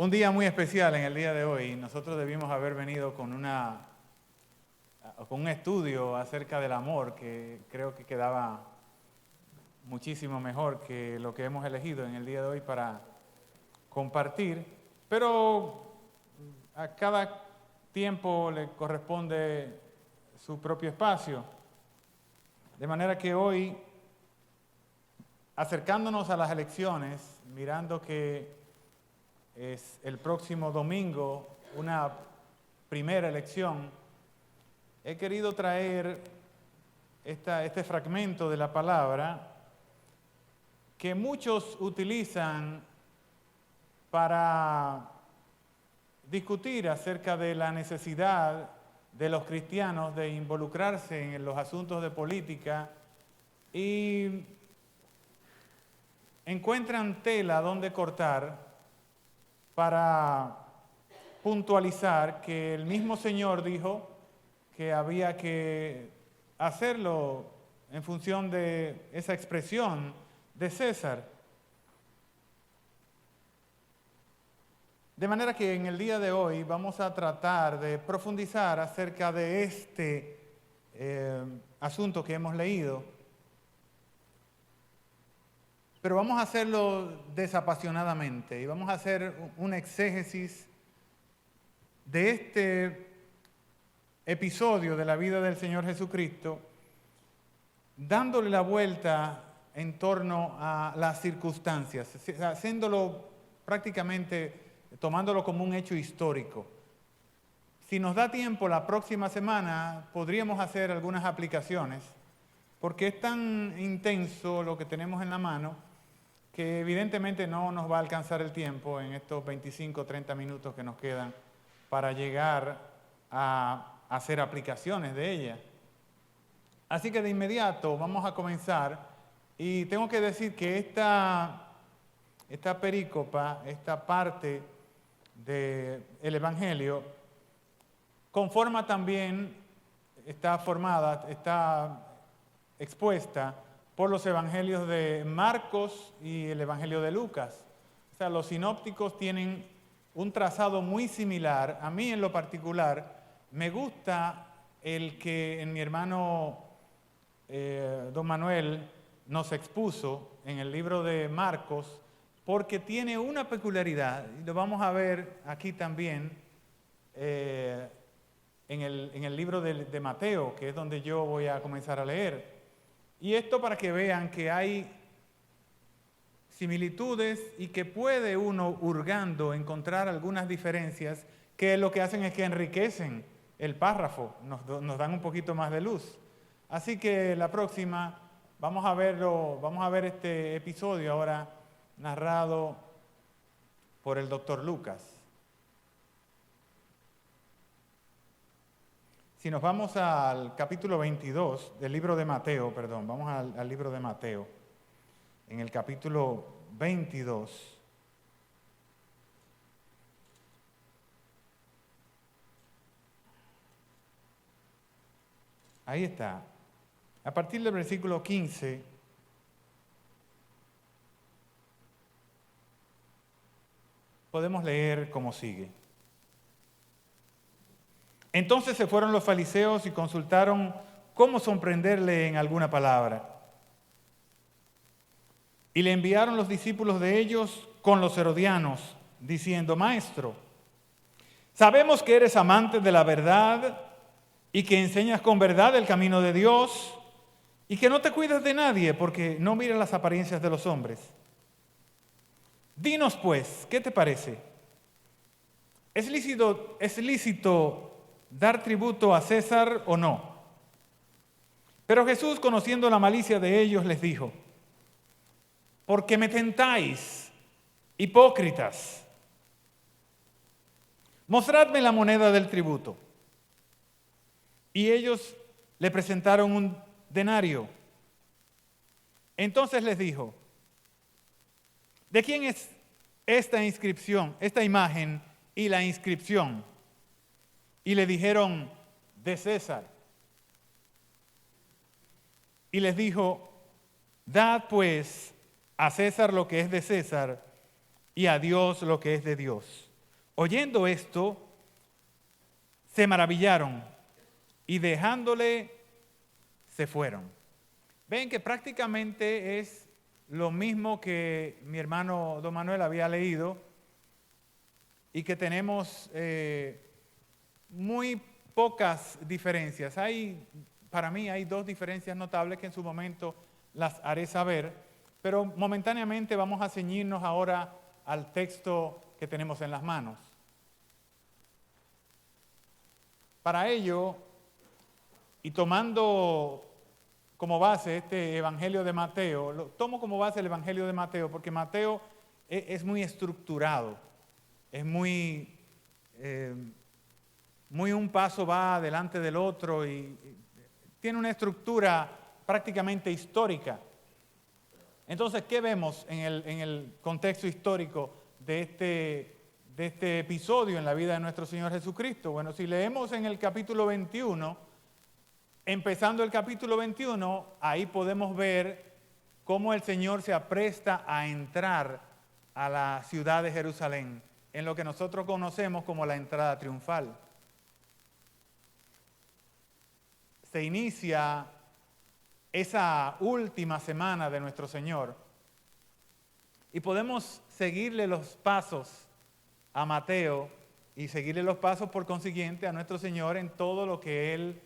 Un día muy especial en el día de hoy. Nosotros debimos haber venido con un estudio acerca del amor que creo que quedaba muchísimo mejor que lo que hemos elegido en el día de hoy para compartir, pero a cada tiempo le corresponde su propio espacio. De manera que hoy, acercándonos a las elecciones, mirando que es el próximo domingo una primera elección, he querido traer este fragmento de la palabra que muchos utilizan para discutir acerca de la necesidad de los cristianos de involucrarse en los asuntos de política y encuentran tela donde cortar para puntualizar que el mismo Señor dijo que había que hacerlo en función de esa expresión de César. De manera que en el día de hoy vamos a tratar de profundizar acerca de este asunto que hemos leído, pero vamos a hacerlo desapasionadamente y vamos a hacer un exégesis de este episodio de la vida del Señor Jesucristo, dándole la vuelta en torno a las circunstancias, haciéndolo prácticamente, tomándolo como un hecho histórico. Si nos da tiempo, la próxima semana podríamos hacer algunas aplicaciones, porque es tan intenso lo que tenemos en la mano que evidentemente no nos va a alcanzar el tiempo en estos 25 o 30 minutos que nos quedan para llegar a hacer aplicaciones de ella. Así que de inmediato vamos a comenzar y tengo que decir que esta perícopa, esta parte del Evangelio, conforma también, está expuesta por los evangelios de Marcos y el evangelio de Lucas. O sea, los sinópticos tienen un trazado muy similar. A mí en lo particular me gusta el que mi hermano don Manuel nos expuso en el libro de Marcos, porque tiene una peculiaridad, y lo vamos a ver aquí también en el libro de Mateo, que es donde yo voy a comenzar a leer. Y esto para que vean que hay similitudes y que puede uno, hurgando, encontrar algunas diferencias que lo que hacen es que enriquecen el párrafo, nos dan un poquito más de luz. Así que la próxima vamos a ver este episodio ahora narrado por el doctor Lucas. Si nos vamos al capítulo 22 del libro de Mateo, vamos al libro de Mateo, en el capítulo 22. Ahí está. A partir del versículo 15, podemos leer como sigue. Entonces se fueron los fariseos y consultaron cómo sorprenderle en alguna palabra. Y le enviaron los discípulos de ellos con los herodianos, diciendo: Maestro, sabemos que eres amante de la verdad y que enseñas con verdad el camino de Dios y que no te cuidas de nadie porque no miras las apariencias de los hombres. Dinos pues, ¿qué te parece? ¿Es lícito dar tributo a César o no? Pero Jesús, conociendo la malicia de ellos, les dijo: ¿por qué me tentáis, hipócritas? Mostradme la moneda del tributo. Y ellos le presentaron un denario. Entonces les dijo: ¿de quién es esta inscripción, esta imagen y la inscripción? Y le dijeron: de César. Y les dijo: dad pues a César lo que es de César y a Dios lo que es de Dios. oyendo esto, se maravillaron y dejándole, se fueron. Ven que prácticamente es lo mismo que mi hermano Don Manuel había leído y que tenemos muy pocas diferencias. Para mí hay dos diferencias notables que en su momento las haré saber, pero momentáneamente vamos a ceñirnos ahora al texto que tenemos en las manos. Para ello, y tomando como base este Evangelio de Mateo, tomo como base el Evangelio de Mateo porque Mateo es muy estructurado, es muy un paso va delante del otro y tiene una estructura prácticamente histórica. Entonces, ¿qué vemos en el contexto histórico de este episodio en la vida de nuestro Señor Jesucristo? Bueno, si leemos en el capítulo 21, empezando el capítulo 21, ahí podemos ver cómo el Señor se apresta a entrar a la ciudad de Jerusalén, en lo que nosotros conocemos como la entrada triunfal. Se inicia esa última semana de nuestro Señor y podemos seguirle los pasos a Mateo y seguirle los pasos por consiguiente a nuestro Señor en todo lo que Él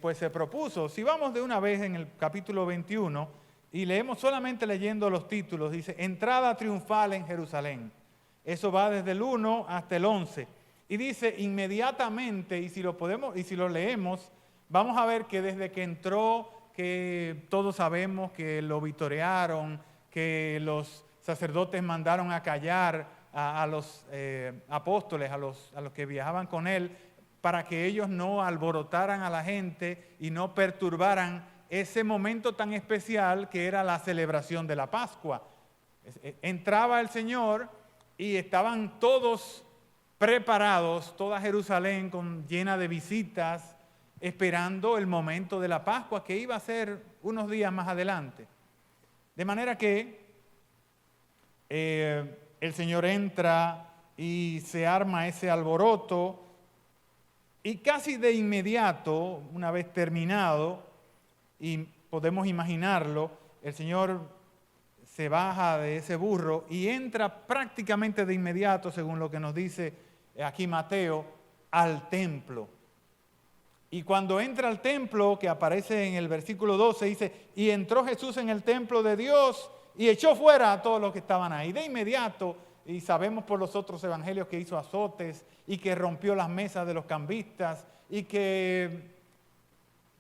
pues se propuso. Si vamos de una vez en el capítulo 21 y leemos solamente leyendo los títulos, dice, entrada triunfal en Jerusalén. Eso va desde el 1 hasta el 11. Y dice, inmediatamente, y si lo leemos, vamos a ver que desde que entró, que todos sabemos que lo vitorearon, que los sacerdotes mandaron a callar a los apóstoles, a los que viajaban con él, para que ellos no alborotaran a la gente y no perturbaran ese momento tan especial que era la celebración de la Pascua. Entraba el Señor y estaban todos preparados, toda Jerusalén llena de visitas, esperando el momento de la Pascua, que iba a ser unos días más adelante. De manera que el Señor entra y se arma ese alboroto, y casi de inmediato, una vez terminado, y podemos imaginarlo, el Señor se baja de ese burro y entra prácticamente de inmediato, según lo que nos dice aquí Mateo, al templo. Y cuando entra al templo, que aparece en el versículo 12, dice, y entró Jesús en el templo de Dios y echó fuera a todos los que estaban ahí. De inmediato, y sabemos por los otros evangelios que hizo azotes y que rompió las mesas de los cambistas y que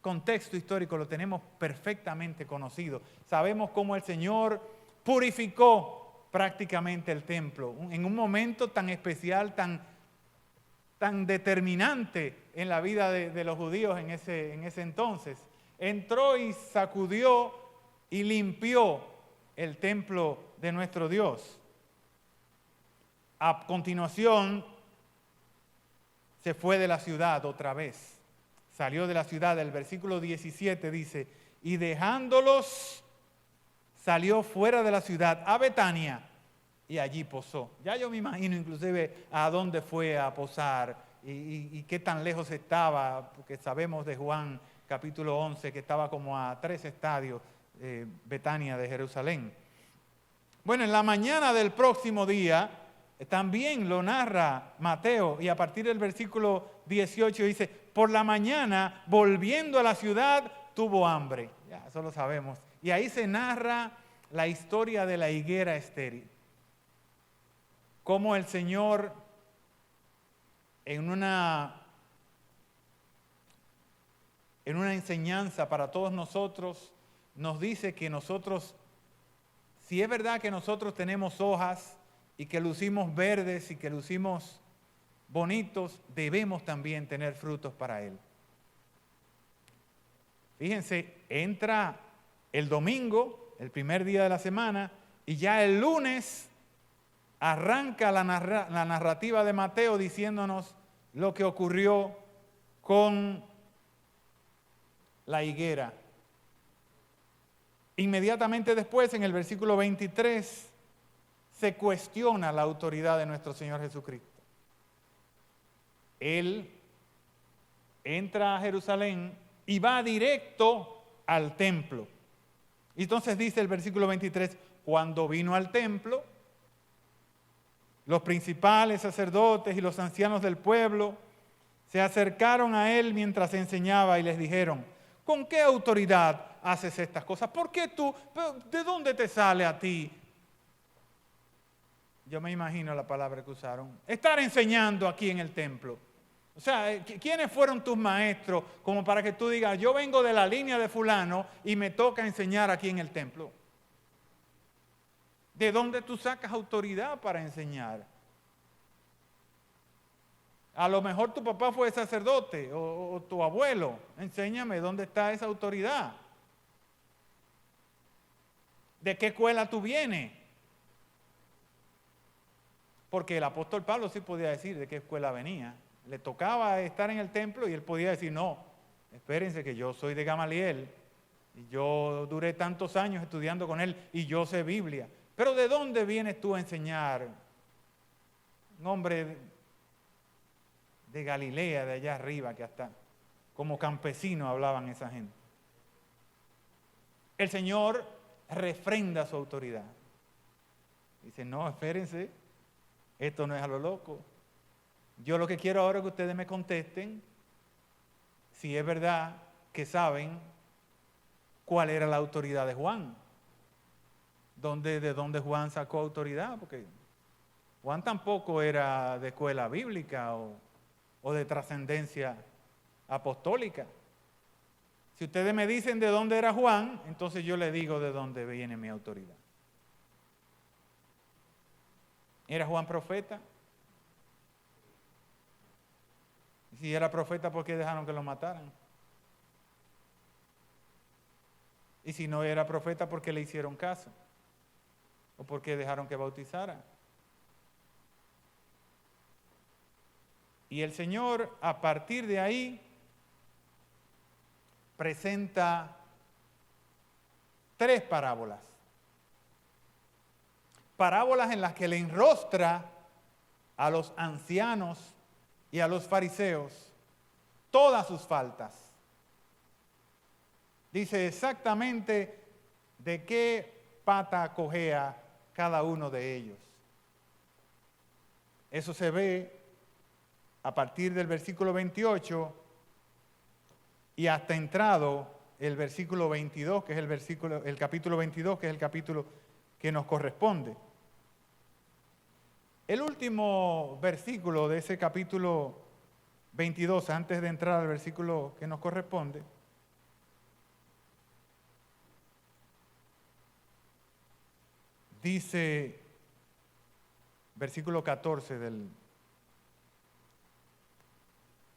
contexto histórico lo tenemos perfectamente conocido. Sabemos cómo el Señor purificó prácticamente el templo en un momento tan especial, tan determinante en la vida de los judíos en ese entonces. Entró y sacudió y limpió el templo de nuestro Dios. A continuación, se fue de la ciudad otra vez. Salió de la ciudad. El versículo 17 dice, y dejándolos, salió fuera de la ciudad a Betania y allí posó. Ya yo me imagino inclusive a dónde fue a posar y qué tan lejos estaba, porque sabemos de Juan capítulo 11 que estaba como a 3 estadios Betania de Jerusalén. Bueno, en la mañana del próximo día, también lo narra Mateo, y a partir del versículo 18 dice, por la mañana, volviendo a la ciudad, tuvo hambre. Ya, eso lo sabemos. Y ahí se narra la historia de la higuera estéril. Cómo el Señor, en una enseñanza para todos nosotros, nos dice que nosotros, si es verdad que nosotros tenemos hojas y que lucimos verdes y que lucimos bonitos, debemos también tener frutos para Él. Fíjense, entra el domingo, el primer día de la semana, y ya el lunes arranca la narrativa de Mateo diciéndonos lo que ocurrió con la higuera. Inmediatamente después, en el versículo 23, se cuestiona la autoridad de nuestro Señor Jesucristo. Él entra a Jerusalén y va directo al templo. Y entonces dice el versículo 23, cuando vino al templo, los principales sacerdotes y los ancianos del pueblo se acercaron a él mientras enseñaba y les dijeron, ¿con qué autoridad haces estas cosas? ¿Por qué tú? ¿De dónde te sale a ti? Yo me imagino la palabra que usaron. Estar enseñando aquí en el templo. O sea, ¿quiénes fueron tus maestros como para que tú digas, yo vengo de la línea de fulano y me toca enseñar aquí en el templo? ¿De dónde tú sacas autoridad para enseñar? A lo mejor tu papá fue sacerdote o tu abuelo. Enséñame dónde está esa autoridad. ¿De qué escuela tú vienes? Porque el apóstol Pablo sí podía decir de qué escuela venía. Le tocaba estar en el templo y él podía decir, no, espérense que yo soy de Gamaliel y yo duré tantos años estudiando con él y yo sé Biblia. Pero ¿de dónde vienes tú a enseñar? Un hombre de Galilea, de allá arriba, que hasta como campesino hablaban esa gente. El Señor refrenda su autoridad. Dice, no, espérense, esto no es a lo loco. Yo lo que quiero ahora es que ustedes me contesten si es verdad que saben cuál era la autoridad de Juan. ¿De dónde Juan sacó autoridad? Porque Juan tampoco era de escuela bíblica o de trascendencia apostólica. Si ustedes me dicen de dónde era Juan, entonces yo les digo de dónde viene mi autoridad. ¿Era Juan profeta? Y si era profeta, ¿por qué dejaron que lo mataran? Y si no era profeta, ¿por qué le hicieron caso? ¿O por qué dejaron que bautizara? Y el Señor, a partir de ahí, presenta 3 parábolas. Parábolas en las que le enrostra a los ancianos y a los fariseos todas sus faltas. Dice exactamente de qué pata cojea cada uno de ellos. Eso se ve a partir del versículo 28 y hasta entrado el versículo 22, que es el capítulo 22, que es el capítulo que nos corresponde. El último versículo de ese capítulo 22, antes de entrar al versículo que nos corresponde, dice, versículo 14 del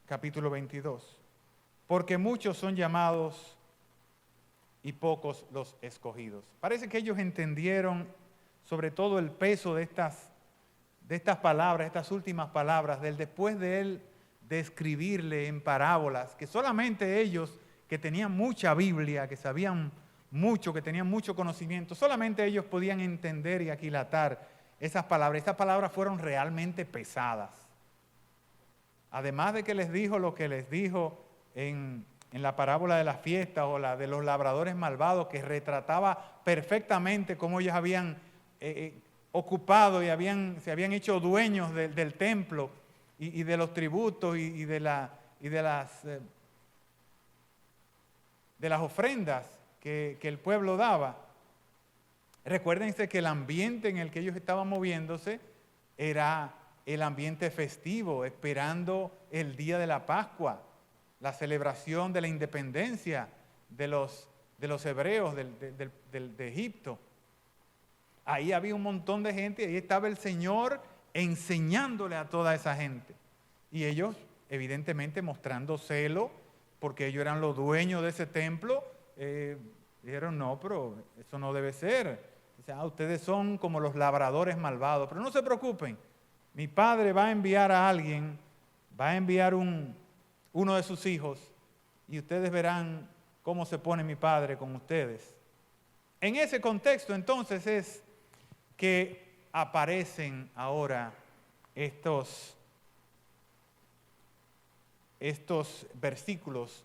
capítulo 22, porque muchos son llamados y pocos los escogidos. Parece que ellos entendieron sobre todo el peso de estas palabras, estas últimas palabras, después de él describirle en parábolas, que solamente ellos que tenían mucha Biblia, que sabían mucho, que tenían mucho conocimiento, solamente ellos podían entender y aquilatar esas palabras. Estas palabras fueron realmente pesadas. Además de que les dijo lo que les dijo en la parábola de las fiestas o la de los labradores malvados, que retrataba perfectamente cómo ellos habían ocupado y se habían hecho dueños del templo y de los tributos y de las ofrendas que el pueblo daba. Recuérdense que el ambiente en el que ellos estaban moviéndose era el ambiente festivo, esperando el día de la Pascua, la celebración de la independencia de los hebreos de Egipto. Ahí había un montón de gente, ahí estaba el Señor enseñándole a toda esa gente. Y ellos, evidentemente, mostrando celo, porque ellos eran los dueños de ese templo, dijeron, no, pero eso no debe ser. O sea, ustedes son como los labradores malvados, pero no se preocupen. Mi padre va a enviar a alguien, va a enviar uno de sus hijos, y ustedes verán cómo se pone mi padre con ustedes. En ese contexto, entonces, es que aparecen ahora estos estos versículos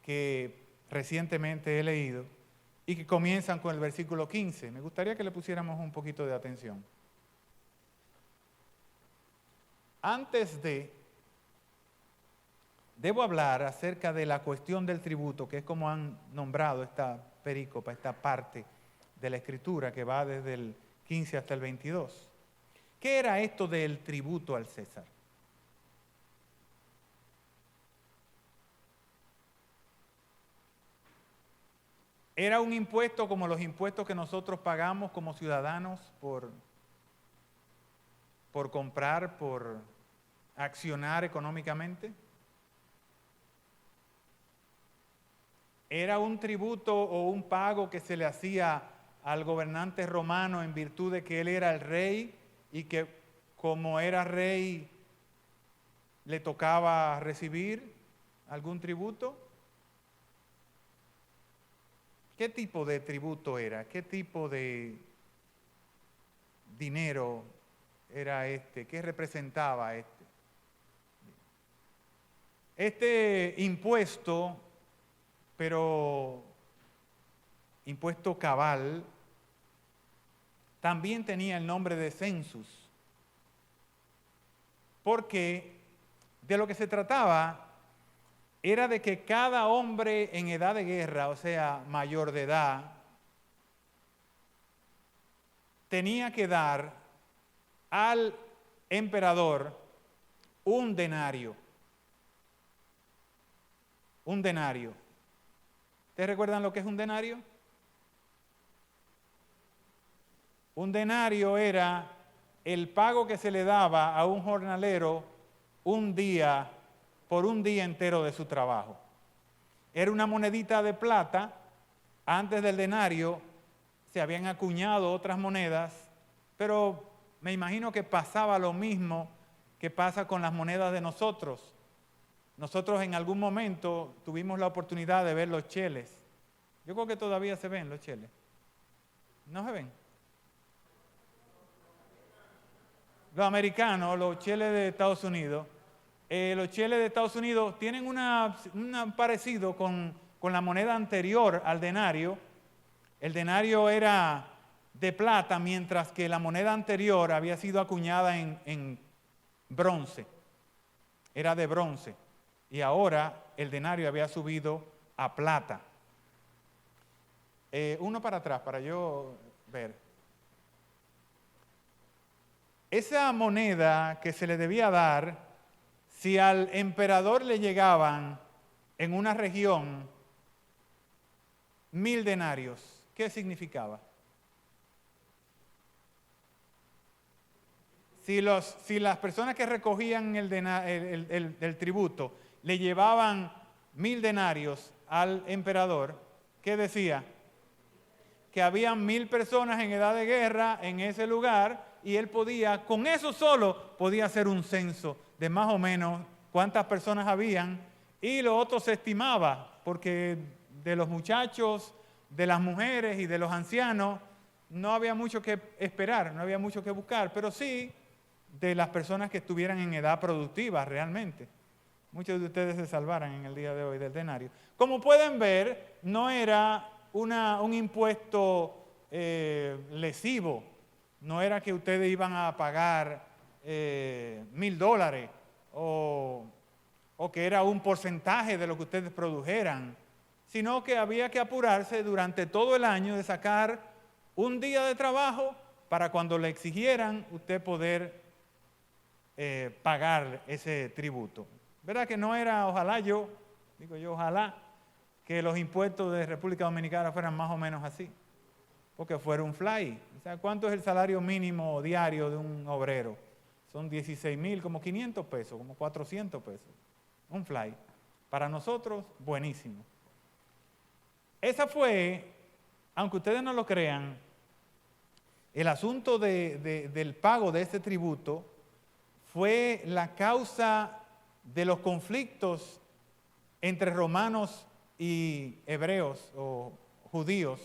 que recientemente he leído y que comienzan con el versículo 15. Me gustaría que le pusiéramos un poquito de atención. Debo hablar acerca de la cuestión del tributo, que es como han nombrado esta perícopa, esta parte de la Escritura que va desde el 15 hasta el 22. ¿Qué era esto del tributo al César? Era un impuesto como los impuestos que nosotros pagamos como ciudadanos por comprar, por accionar económicamente. Era un tributo o un pago que se le hacía al gobernante romano en virtud de que él era el rey y que como era rey le tocaba recibir algún tributo. ¿Qué tipo de tributo era? ¿Qué tipo de dinero era este? ¿Qué representaba este? Este impuesto, pero impuesto cabal, también tenía el nombre de census, porque de lo que se trataba era de que cada hombre en edad de guerra, o sea, mayor de edad, tenía que dar al emperador un denario. Un denario. ¿Ustedes recuerdan lo que es un denario? Un denario era el pago que se le daba a un jornalero por un día entero de su trabajo. Era una monedita de plata. Antes del denario se habían acuñado otras monedas, pero me imagino que pasaba lo mismo que pasa con las monedas de nosotros. Nosotros en algún momento tuvimos la oportunidad de ver los cheles. Yo creo que todavía se ven los cheles. ¿No se ven? Los americanos, los cheles de Estados Unidos. Los cheles de Estados Unidos tienen un parecido con la moneda anterior al denario. El denario era de plata, mientras que la moneda anterior había sido acuñada en bronce. Era de bronce. Y ahora el denario había subido a plata. Uno para atrás, para yo ver. Esa moneda que se le debía dar, si al emperador le llegaban en una región 1000 denarios, ¿qué significaba? Si las personas que recogían el tributo le llevaban 1000 denarios al emperador, ¿qué decía? Que habían 1000 personas en edad de guerra en ese lugar y él podía, con eso solo, podía hacer un censo de más o menos cuántas personas habían, y lo otro se estimaba, porque de los muchachos, de las mujeres y de los ancianos no había mucho que esperar, no había mucho que buscar, pero sí de las personas que estuvieran en edad productiva realmente. Muchos de ustedes se salvaran en el día de hoy del denario. Como pueden ver, no era un impuesto lesivo, no era que ustedes iban a pagar $1000 o que era un porcentaje de lo que ustedes produjeran, sino que había que apurarse durante todo el año de sacar un día de trabajo para cuando le exigieran usted poder pagar ese tributo. ¿Verdad que no era, ojalá que los impuestos de República Dominicana fueran más o menos así? Porque fuera un fly. O sea, ¿cuánto es el salario mínimo diario de un obrero? Son 16,000, como 500 pesos, como 400 pesos. Un fly. Para nosotros, buenísimo. Esa fue, aunque ustedes no lo crean, el asunto del pago de ese tributo fue la causa de los conflictos entre romanos y hebreos o judíos.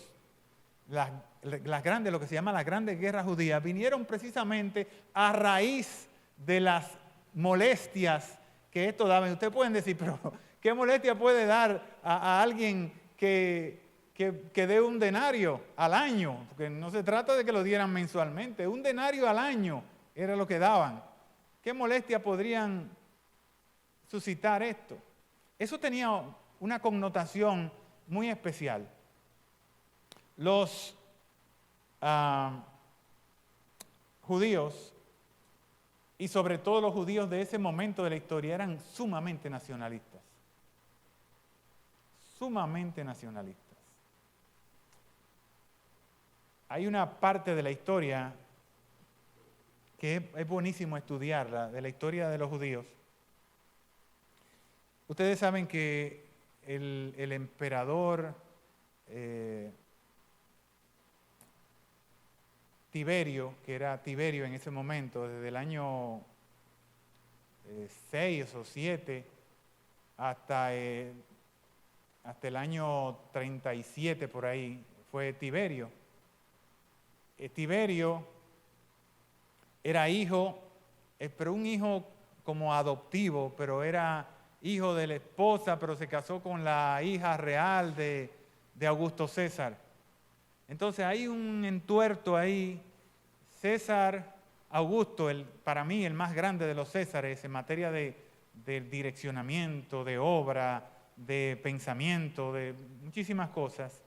Lo que se llama las grandes guerras judías, vinieron precisamente a raíz de las molestias que esto daba. Y ustedes pueden decir, pero ¿qué molestia puede dar a alguien que dé un denario al año? Porque no se trata de que lo dieran mensualmente, un denario al año era lo que daban. ¿Qué molestia podrían suscitar esto? Eso tenía una connotación muy especial. Los judíos, y sobre todo los judíos de ese momento de la historia, eran sumamente nacionalistas. Sumamente nacionalistas. Hay una parte de la historia que es buenísimo estudiarla, de la historia de los judíos. Ustedes saben que el emperador Tiberio, que era Tiberio en ese momento, desde el año 6 o 7 hasta el año 37 por ahí, fue Tiberio. Tiberio era hijo, pero un hijo como adoptivo, pero era hijo de la esposa, pero se casó con la hija real de Augusto César. Entonces hay un entuerto ahí. César Augusto, para mí el más grande de los Césares en materia de direccionamiento, de obra, de pensamiento, de muchísimas cosas,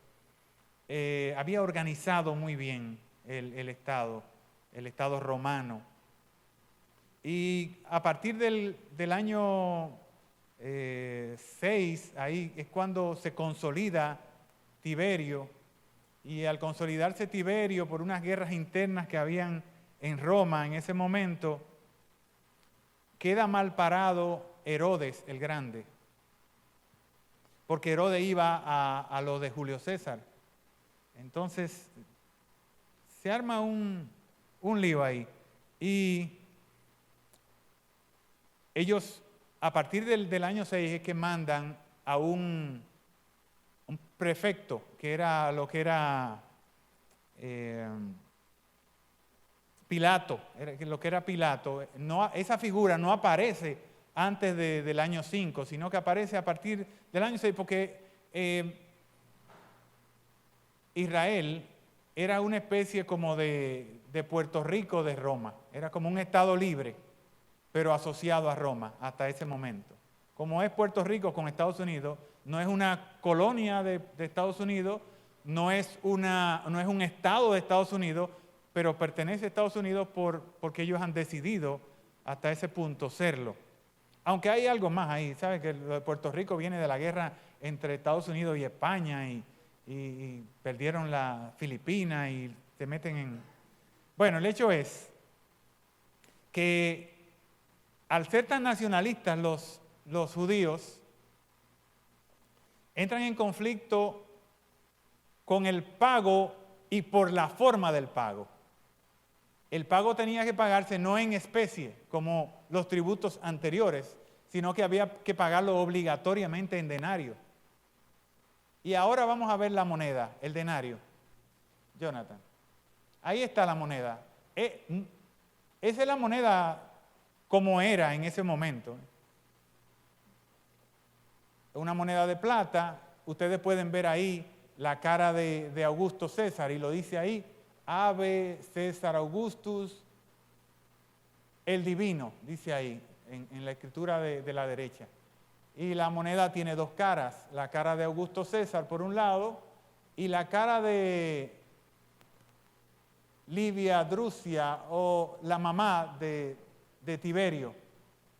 había organizado muy bien el Estado romano. Y a partir del año 6, ahí es cuando se consolida Tiberio, y al consolidarse Tiberio por unas guerras internas que habían en Roma en ese momento, queda mal parado Herodes el Grande, porque Herodes iba a lo de Julio César. Entonces se arma un lío ahí, y ellos a partir del año 6 es que mandan a un prefecto, que era lo que era Pilato, lo que era Pilato. No, esa figura no aparece antes del año 5, sino que aparece a partir del año 6, porque Israel era una especie como de Puerto Rico de Roma, era como un estado libre, pero asociado a Roma hasta ese momento. Como es Puerto Rico con Estados Unidos, no es una colonia de Estados Unidos, no es un estado de Estados Unidos, pero pertenece a Estados Unidos porque ellos han decidido hasta ese punto serlo. Aunque hay algo más ahí, ¿saben? Que lo de Puerto Rico viene de la guerra entre Estados Unidos y España, y perdieron la Filipinas y se meten en... Bueno, el hecho es que al ser tan nacionalistas los judíos, entran en conflicto con el pago y por la forma del pago. El pago tenía que pagarse no en especie, como los tributos anteriores, sino que había que pagarlo obligatoriamente en denario. Y ahora vamos a ver la moneda, el denario. Jonathan, ahí está la moneda. Esa es la moneda como era en ese momento. Una moneda de plata, ustedes pueden ver ahí la cara de Augusto César, y lo dice ahí, Ave César Augustus, el divino, dice ahí, en la escritura de la derecha. Y la moneda tiene dos caras, la cara de Augusto César por un lado, y la cara de Livia Drusia, o la mamá de Tiberio,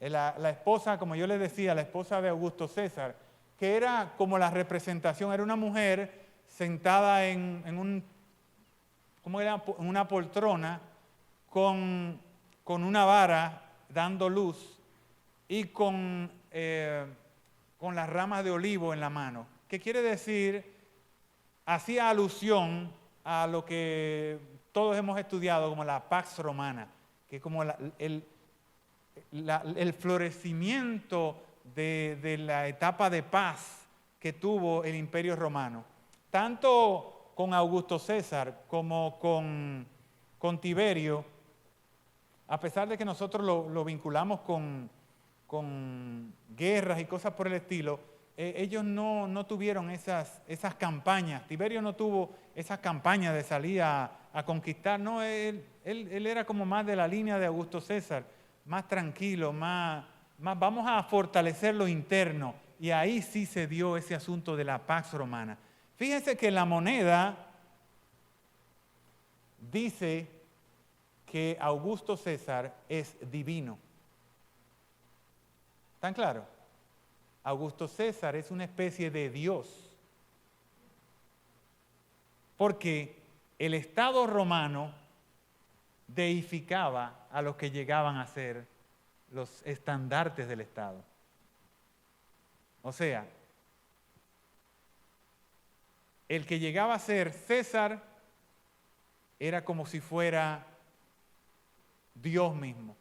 la esposa, como yo les decía, la esposa de Augusto César, que era como la representación, era una mujer sentada en una poltrona con una vara dando luz y con las ramas de olivo en la mano. ¿Qué quiere decir? Hacía alusión a lo que todos hemos estudiado como la Pax Romana, que es como el florecimiento de la etapa de paz que tuvo el Imperio Romano, tanto con Augusto César como con Tiberio. A pesar de que nosotros lo vinculamos con con guerras y cosas por el estilo, ellos no tuvieron esas campañas. Tiberio no tuvo esas campañas de salir a conquistar. No, él era como más de la línea de Augusto César, más tranquilo, más vamos a fortalecer lo interno. Y ahí sí se dio ese asunto de la Pax Romana. Fíjense que la moneda dice que Augusto César es divino. ¿Están claros? Augusto César es una especie de Dios. Porque el Estado romano deificaba a los que llegaban a ser los estandartes del Estado. O sea, el que llegaba a ser César era como si fuera Dios mismo.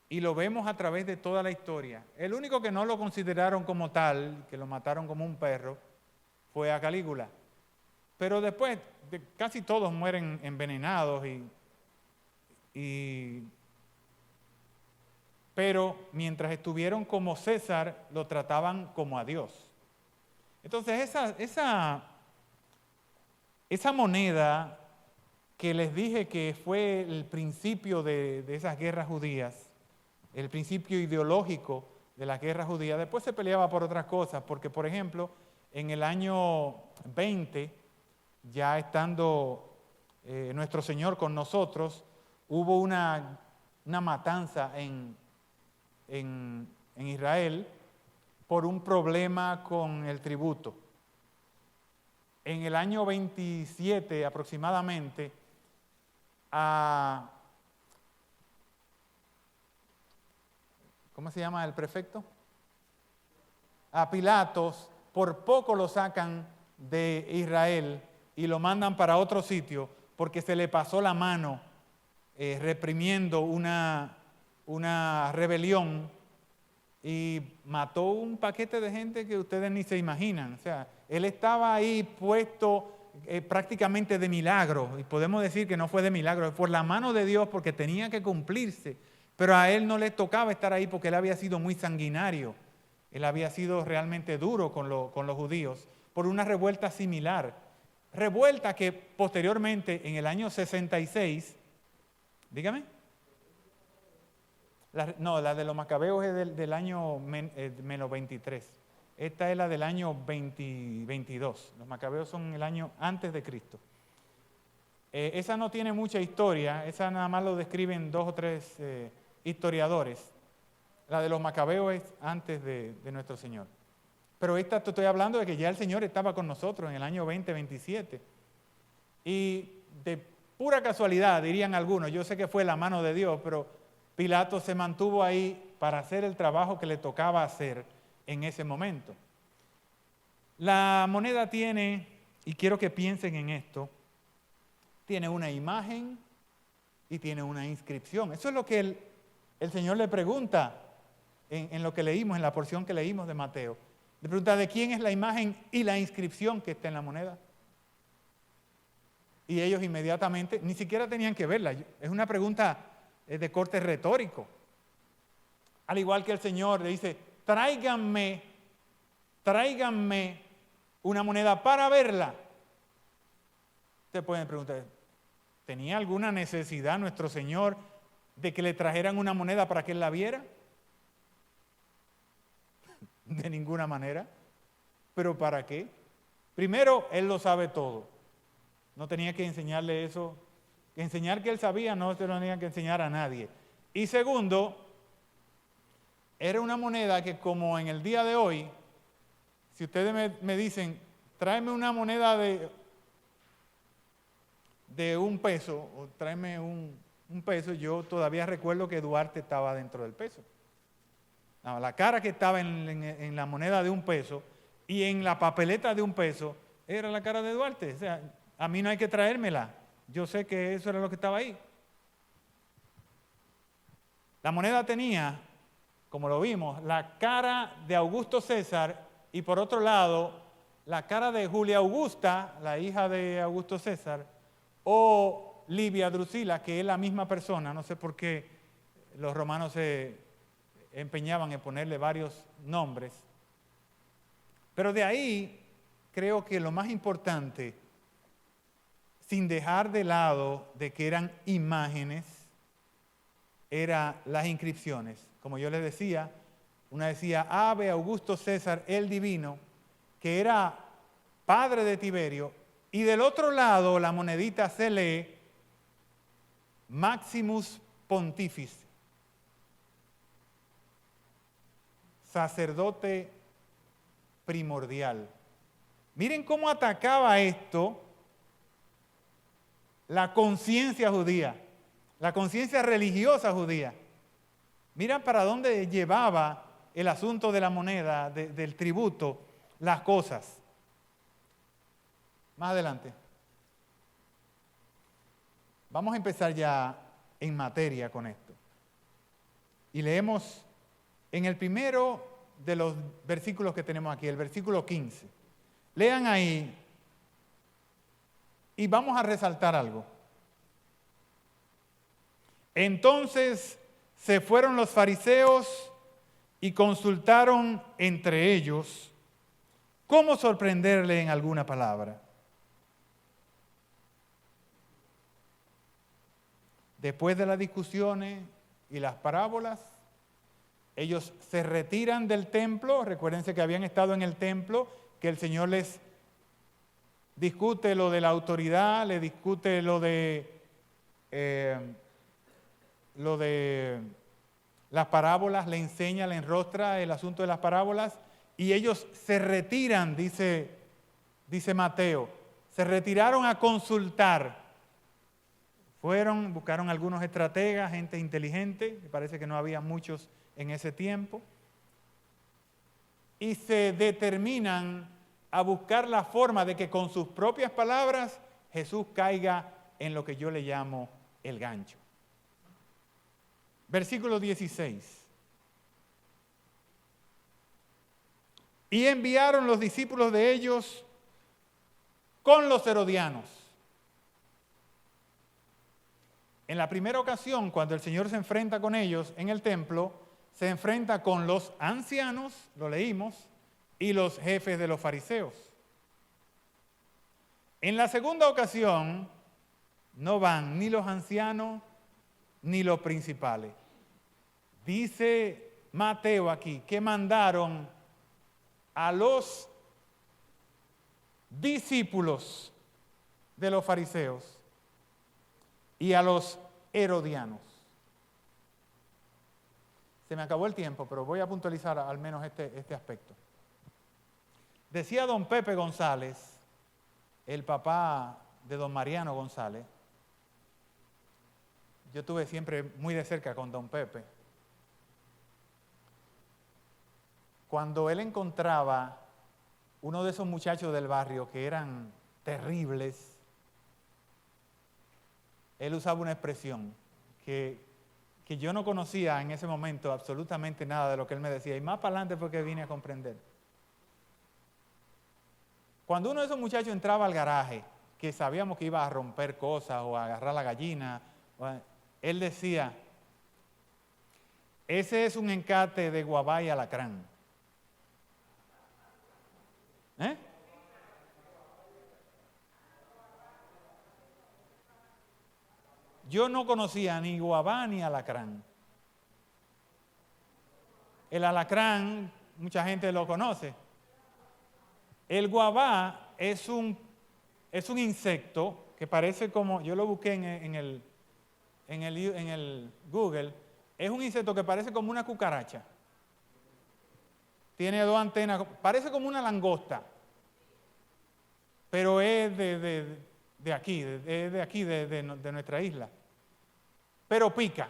Y lo vemos a través de toda la historia. El único que no lo consideraron como tal, que lo mataron como un perro, fue a Calígula. Pero después casi todos mueren envenenados pero mientras estuvieron como César, lo trataban como a Dios. Entonces esa moneda que les dije que fue el principio de esas guerras judías, el principio ideológico de la guerra judía, después se peleaba por otras cosas, porque por ejemplo, en el año 20, ya estando nuestro Señor con nosotros, hubo una matanza en Israel por un problema con el tributo. En el año 27 aproximadamente, ¿cómo se llama el prefecto? A Pilatos, por poco lo sacan de Israel y lo mandan para otro sitio porque se le pasó la mano reprimiendo una rebelión y mató un paquete de gente que ustedes ni se imaginan. O sea, él estaba ahí puesto prácticamente de milagro, y podemos decir que no fue de milagro, fue por la mano de Dios porque tenía que cumplirse, pero a él no le tocaba estar ahí porque él había sido muy sanguinario, él había sido realmente duro con los judíos por una revuelta similar, revuelta que posteriormente en el año 66, dígame. La de los macabeos es del año menos 23. Esta es la del año 22. Los macabeos son el año antes de Cristo. Esa no tiene mucha historia, esa nada más lo describen 2 o 3 historiadores. La de los macabeos es antes de nuestro Señor. Pero esta te estoy hablando de que ya el Señor estaba con nosotros en el año 20-27. Y de pura casualidad, dirían algunos, yo sé que fue la mano de Dios, pero Pilato se mantuvo ahí para hacer el trabajo que le tocaba hacer en ese momento. La moneda tiene, y quiero que piensen en esto, tiene una imagen y tiene una inscripción. Eso es lo que el Señor le pregunta en lo que leímos, en la porción que leímos de Mateo. Le pregunta de quién es la imagen y la inscripción que está en la moneda. Y ellos inmediatamente, ni siquiera tenían que verla. Es una pregunta de corte retórico. Al igual que el Señor le dice, tráiganme una moneda para verla. Ustedes pueden preguntar, ¿tenía alguna necesidad nuestro Señor de que le trajeran una moneda para que él la viera? De ninguna manera. ¿Pero para qué? Primero, él lo sabe todo. No tenía que enseñarle eso. Enseñar que él sabía no se lo tenía que enseñar a nadie. Y segundo, era una moneda que como en el día de hoy, si ustedes me dicen, tráeme una moneda de $1 o tráeme un peso, yo todavía recuerdo que Duarte estaba dentro del peso. La cara que estaba en la moneda de $1 y en la papeleta de $1 era la cara de Duarte. O sea, a mí no hay que traérmela. Yo sé que eso era lo que estaba ahí. La moneda tenía, como lo vimos, la cara de Augusto César y por otro lado, la cara de Julia Augusta, la hija de Augusto César, o Livia Drusila, que es la misma persona. No sé por qué los romanos se empeñaban en ponerle varios nombres. Pero de ahí creo que lo más importante, sin dejar de lado de que eran imágenes, eran las inscripciones. Como yo les decía, una decía Ave Augusto César el Divino, que era padre de Tiberio, y del otro lado la monedita se lee Maximus Pontifice, sacerdote primordial. Miren cómo atacaba esto la conciencia judía, la conciencia religiosa judía. Mira para dónde llevaba el asunto de la moneda, del tributo, las cosas. Más adelante. Vamos a empezar ya en materia con esto. Y leemos en el primero de los versículos que tenemos aquí, el versículo 15. Lean ahí y vamos a resaltar algo. Entonces se fueron los fariseos y consultaron entre ellos cómo sorprenderle en alguna palabra. Después de las discusiones y las parábolas, ellos se retiran del templo. Recuérdense que habían estado en el templo, que el Señor les discute lo de la autoridad, le discute lo de las parábolas, le enseña, le enrostra el asunto de las parábolas, y ellos se retiran, dice Mateo, se retiraron a consultar. Fueron, buscaron algunos estrategas, gente inteligente, me parece que no había muchos en ese tiempo, y se determinan a buscar la forma de que con sus propias palabras Jesús caiga en lo que yo le llamo el gancho. Versículo 16. Y enviaron los discípulos de ellos con los herodianos. En la primera ocasión, cuando el Señor se enfrenta con ellos en el templo, se enfrenta con los ancianos, lo leímos, y los jefes de los fariseos. En la segunda ocasión, no van ni los ancianos ni los principales. Dice Mateo aquí que mandaron a los discípulos de los fariseos y a los herodianos. Se me acabó el tiempo, pero voy a puntualizar al menos este aspecto. Decía don Pepe González, el papá de don Mariano González, yo estuve siempre muy de cerca con don Pepe. Cuando él encontraba uno de esos muchachos del barrio que eran terribles, él usaba una expresión que yo no conocía en ese momento absolutamente nada de lo que él me decía, y más para adelante fue que vine a comprender. Cuando uno de esos muchachos entraba al garaje, que sabíamos que iba a romper cosas o a agarrar la gallina, él decía, ese es un encate de guabá y alacrán. Yo no conocía ni guabá ni alacrán. El alacrán, mucha gente lo conoce. El guabá es un insecto que parece como, yo lo busqué en el Google, es un insecto que parece como una cucaracha. Tiene dos antenas, parece como una langosta, pero es de aquí, de nuestra isla. Pero pica.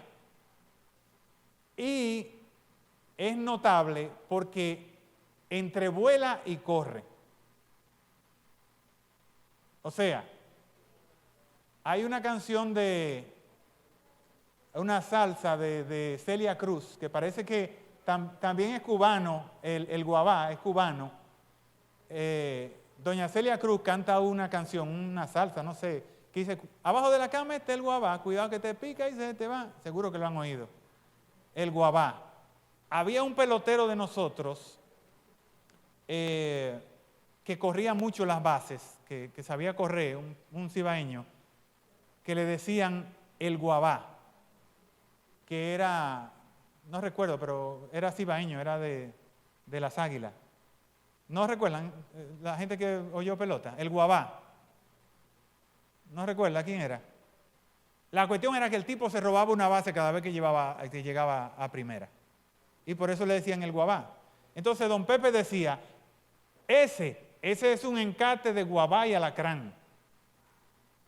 Y es notable porque entrevuela y corre. O sea, hay una canción una salsa de Celia Cruz, que parece que también es cubano, el guabá es cubano. Doña Celia Cruz canta una canción, una salsa, no sé, que dice, abajo de la cama está el guabá, cuidado que te pica y se te va. Seguro que lo han oído. El guabá. había un pelotero de nosotros que corría mucho las bases, que sabía correr, un cibaeño, que le decían el Guabá, que era, no recuerdo, pero era cibaeño, era de las Águilas. ¿No recuerdan la gente que oyó pelota? El Guabá. ¿No recuerda quién era? La cuestión era que el tipo se robaba una base cada vez que llegaba a primera. Y por eso le decían el Guabá. Entonces don Pepe decía, ese es un encate de guabá y alacrán.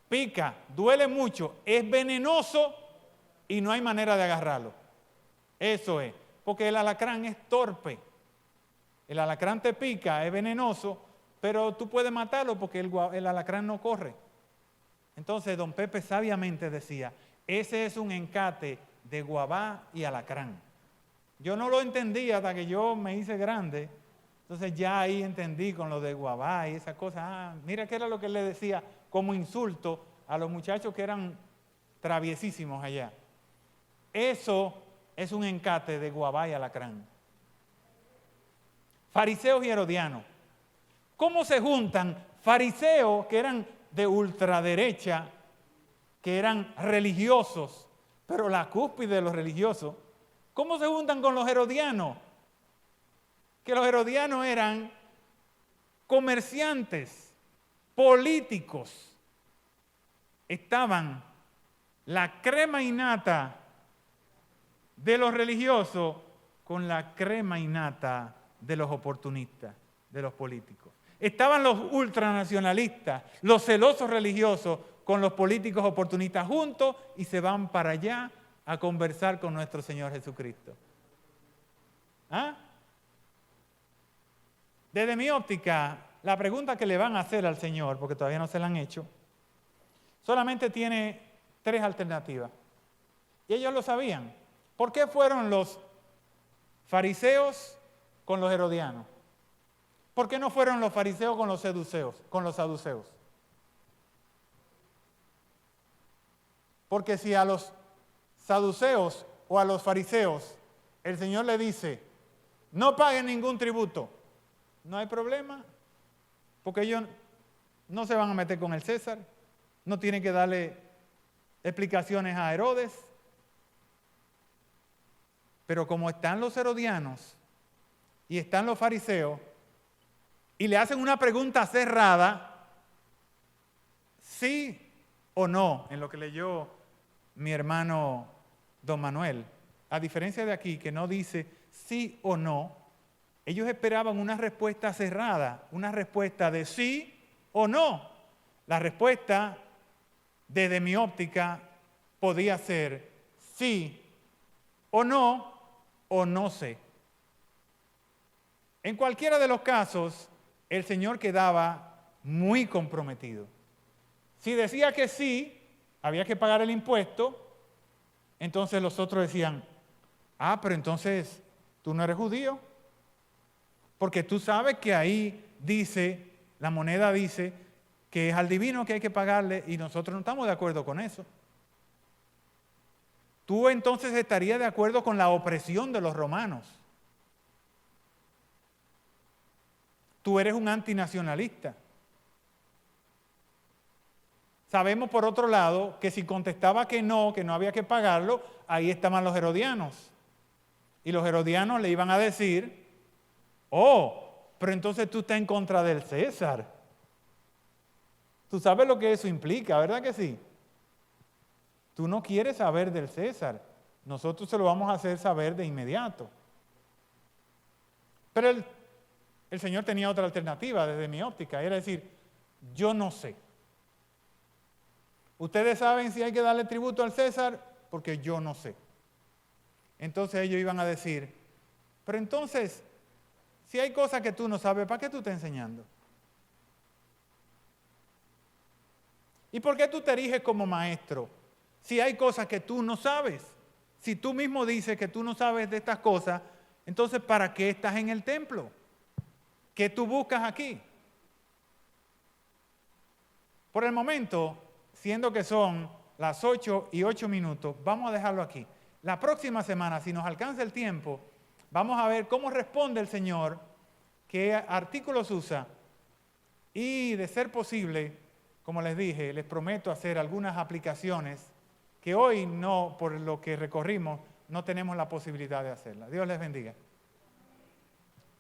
Pica, duele mucho, es venenoso y no hay manera de agarrarlo. Eso es, porque el alacrán es torpe. El alacrán te pica, es venenoso, pero tú puedes matarlo porque el alacrán no corre. Entonces don Pepe sabiamente decía, ese es un encate de guabá y alacrán. Yo no lo entendía hasta que yo me hice grande. Entonces ya ahí entendí con lo de guabá y esa cosa. Mira que era lo que él le decía como insulto a los muchachos que eran traviesísimos allá. Eso es un encate de guabá y alacrán. Fariseos y herodianos. ¿Cómo se juntan fariseos que eran de ultraderecha, que eran religiosos, pero la cúspide de los religiosos? ¿Cómo se juntan con los herodianos? Que los herodianos eran comerciantes, políticos. Estaban la crema innata de los religiosos con la crema innata de los oportunistas, de los políticos. Estaban los ultranacionalistas, los celosos religiosos con los políticos oportunistas juntos y se van para allá a conversar con nuestro Señor Jesucristo. ¿Ah? Desde mi óptica, la pregunta que le van a hacer al Señor, porque todavía no se la han hecho, solamente tiene 3 alternativas. Y ellos lo sabían. ¿Por qué fueron los fariseos con los herodianos? ¿Por qué no fueron los fariseos con los saduceos? Porque si a los saduceos o a los fariseos el Señor le dice, no paguen ningún tributo, no hay problema, porque ellos no se van a meter con el César, no tienen que darle explicaciones a Herodes. Pero como están los herodianos y están los fariseos y le hacen una pregunta cerrada, sí o no, en lo que leyó mi hermano don Manuel, a diferencia de aquí que no dice sí o no, ellos esperaban una respuesta cerrada, una respuesta de sí o no. La respuesta, desde mi óptica, podía ser sí o no sé. En cualquiera de los casos, el Señor quedaba muy comprometido. Si decía que sí, había que pagar el impuesto, entonces los otros decían, pero entonces tú no eres judío. Porque tú sabes que ahí dice, la moneda dice, que es al divino que hay que pagarle y nosotros no estamos de acuerdo con eso. Tú entonces estarías de acuerdo con la opresión de los romanos. Tú eres un antinacionalista. Sabemos por otro lado que si contestaba que no había que pagarlo, ahí estaban los herodianos. Y los herodianos le iban a decir, pero entonces tú estás en contra del César. Tú sabes lo que eso implica, ¿verdad que sí? Tú no quieres saber del César. Nosotros se lo vamos a hacer saber de inmediato. Pero el Señor tenía otra alternativa desde mi óptica. Era decir, yo no sé. Ustedes saben si hay que darle tributo al César porque yo no sé. Entonces ellos iban a decir, pero entonces, si hay cosas que tú no sabes, ¿para qué tú estás enseñando? ¿Y por qué tú te eriges como maestro? Si hay cosas que tú no sabes, si tú mismo dices que tú no sabes de estas cosas, entonces ¿para qué estás en el templo? ¿Qué tú buscas aquí? Por el momento, siendo que son las 8:08, vamos a dejarlo aquí. La próxima semana, si nos alcanza el tiempo, Vamos a ver cómo responde el Señor, qué artículos usa y, de ser posible, como les dije, les prometo hacer algunas aplicaciones que hoy no, por lo que recorrimos, no tenemos la posibilidad de hacerlas. Dios les bendiga.